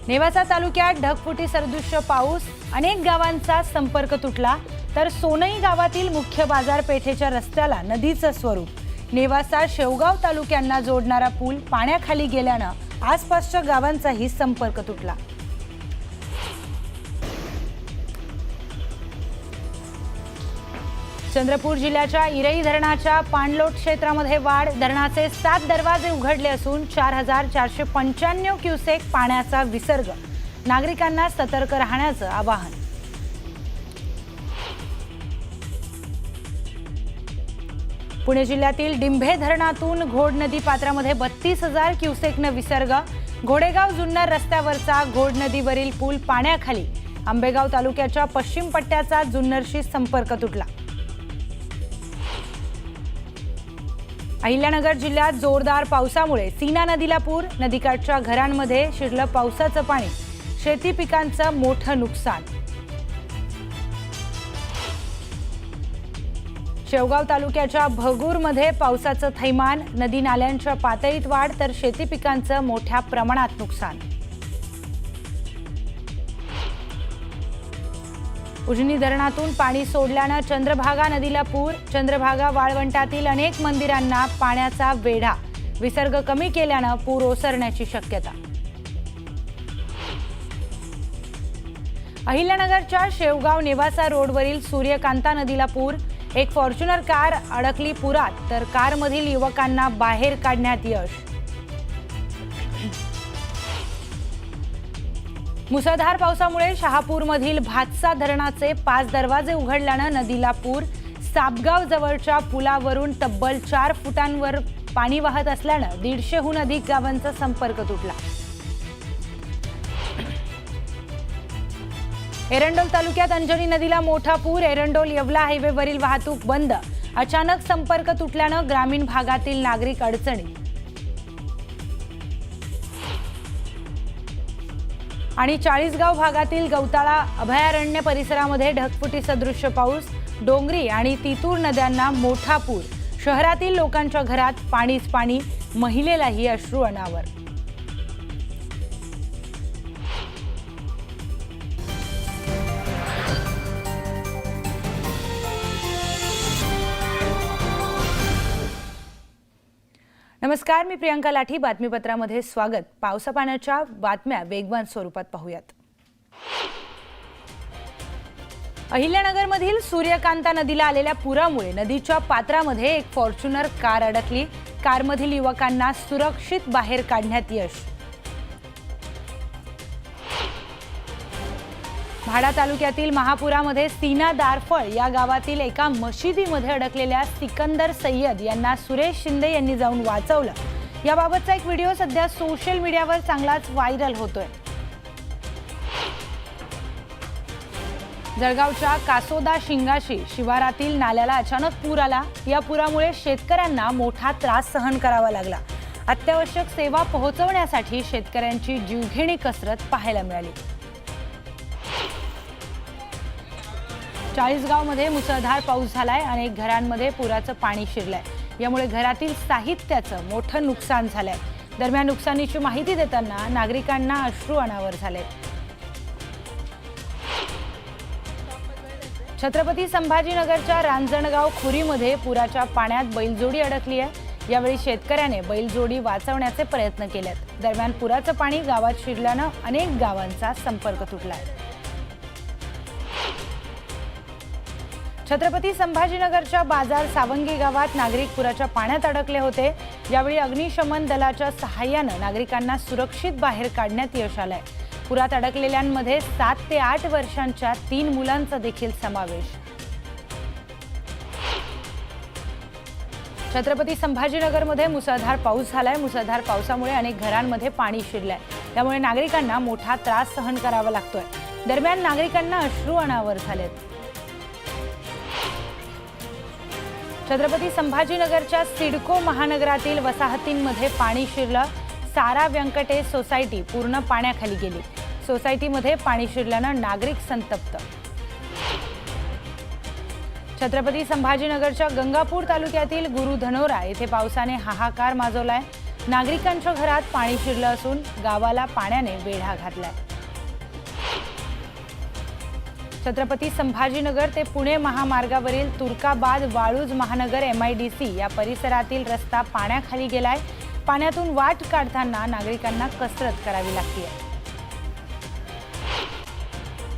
नेवासा तालुक्यात ढगफुटी सदृश्य पाऊस, अनेक गावांचा संपर्क तुटला। तर सोनई गावातील मुख्य बाजारपेठेच्या रस्त्याला नदीचं स्वरूप। नेवासा शेवगाव तालुक्यांना जोडणारा पूल पाण्याखाली गेल्यानं आसपासच्या गावांचाही संपर्क तुटला। चंद्रपूर जिल्ह्याच्या इरई धरणाच्या पाणलोट क्षेत्रामध्ये वाढ। धरणाचे 7 दरवाजे उघडले असून 4495 क्युसेक पाण्याचा विसर्ग। नागरिकांना सतर्क राहण्याचं आवाहन। पुणे जिल्ह्यातील डिंभे धरणातून घोड नदी पात्रामध्ये 32,000 क्युसेकनं विसर्ग। घोडेगाव जुन्नर रस्त्यावरचा घोड नदीवरील पूल पाण्याखाली। आंबेगाव तालुक्याच्या पश्चिम पट्ट्याचा जुन्नरशी संपर्क तुटला। अहिल्यानगर जिल्ह्यात जोरदार पावसामुळे सीना नदीला पूर। नदीकाठच्या घरांमध्ये शिरलं पावसाचं पाणी। शेती पिकांचं मोठं नुकसान। शेवगाव तालुक्याच्या भगूरमध्ये पावसाचं थैमान। नदी नाल्यांच्या पातळीत वाढ तर शेती पिकांचं मोठ्या प्रमाणात नुकसान। उजनी धरणातून पाणी सोडल्यानं चंद्रभागा नदीला पूर। चंद्रभागा वाळवंटातील अनेक मंदिरांना पाण्याचा वेढा। विसर्ग कमी केल्यानं पूर ओसरण्याची शक्यता। अहिल्यानगरच्या शेवगाव नेवासा रोडवरील सूर्यकांता नदीला पूर। एक फॉर्च्युनर कार अडकली पुरात तर कारमधील युवकांना बाहेर काढण्यात यश। मुसळधार पावसामुळे शहापूरमधील भातसा धरणाचे 5 दरवाजे उघडल्यानं नदीला पूर। सापगाव जवळच्या पुलावरून तब्बल 4 फुटांवर पाणी वाहत असल्यानं 150हून अधिक गावांचा संपर्क तुटला। एरंडोल तालुक्यात अंजनी नदीला मोठा पूर। एरंडोल येवला हायवेवरील वाहतूक बंद। अचानक संपर्क तुटल्यानं ग्रामीण भागातील नागरिक अडचणीत। आणि चाळीसगाव भागातील गौताळा अभयारण्य परिसरामध्ये ढगफुटी सदृश्य पाऊस। डोंगरी आणि तितूर नद्यांना मोठा पूर। शहरातील लोकांच्या घरात पाणीच पाणी। महिलेलाही अश्रू अनावर। नमस्कार, मी प्रियंका लाठी। बातमीपत्रामध्ये स्वागत। पावसा पाण्याच्या बातम्या वेगवान स्वरूपात पाहूयात। अहिल्यानगरमधील सूर्यकांता नदीला आलेल्या पुरामुळे नदीच्या पात्रामध्ये एक फॉर्च्युनर कार अडकली। कारमधील युवकांना सुरक्षित बाहेर काढण्यात यश। म्हाडा तालुक्यातील महापुरामध्ये सीना दारफळ या गावातील एका मशिदीमध्ये अडकलेल्या सिकंदर सय्यद यांना सुरेश शिंदे यांनी जाऊन वाचवलं। याबाबतचा एक व्हिडिओ सध्या सोशल मीडियावर चांगलाच व्हायरल होतोय। जळगावच्या कासोदा शिंगाशी शिवारातील नाल्याला अचानक पूर आला। या पुरामुळे शेतकऱ्यांना मोठा त्रास सहन करावा लागला। अत्यावश्यक सेवा पोहोचवण्यासाठी शेतकऱ्यांची जीवघेणी कसरत पाहायला मिळाली। चाळीसगावमध्ये मुसळधार पाऊस झालाय। अनेक घरांमध्ये पुराचं पाणी शिरलंय। यामुळे घरातील साहित्याचं मोठं नुकसान झालंय। दरम्यान नुकसानीची माहिती देताना नागरिकांना अश्रू अनावर झाले। छत्रपती संभाजीनगरच्या रांजणगाव खुरीमध्ये पुराच्या पाण्यात बैलजोडी अडकली आहे। यावेळी शेतकऱ्याने बैलजोडी वाचवण्याचे प्रयत्न केलेत। दरम्यान पुराचं पाणी गावात शिरल्यानं अनेक गावांचा संपर्क तुटलाय। छत्रपती संभाजीनगरच्या बाजार सावंगी गावात नागरिक पुराच्या पाण्यात अडकले होते। यावेळी अग्निशमन दलाच्या सहाय्यानं नागरिकांना सुरक्षित बाहेर काढण्यात यश आलंय। पुरात अडकलेल्यांमध्ये 7 ते 8 वर्षांच्या 3 मुलांचा देखील समावेश। छत्रपती संभाजीनगरमध्ये मुसळधार पाऊस झालाय। मुसळधार पावसामुळे अनेक घरांमध्ये पाणी शिरलंय। त्यामुळे नागरिकांना मोठा त्रास सहन करावा लागतोय। दरम्यान नागरिकांना अश्रू अनावर झालेत। छत्रपती संभाजीनगरच्या सिडको महानगरातील वसाहतींमध्ये पाणी शिरलं। सारा व्यंकटेश सोसायटी पूर्ण पाण्याखाली गेली। सोसायटीमध्ये पाणी शिरल्यानं नागरिक संतप्त। छत्रपती संभाजीनगरच्या गंगापूर तालुक्यातील गुरुधनोरा येथे पावसाने हाहाकार माजवलाय। नागरिकांच्या घरात पाणी शिरलं असून गावाला पाण्याने वेढा घातलाय। छत्रपती संभाजीनगर ते पुणे महामार्गावरील तुर्काबाद वाळूज महानगर MIDC या परिसरातील रस्ता पाण्याखाली गेलाय। पाण्यातून वाट काढताना नागरिकांना कसरत करावी लागते।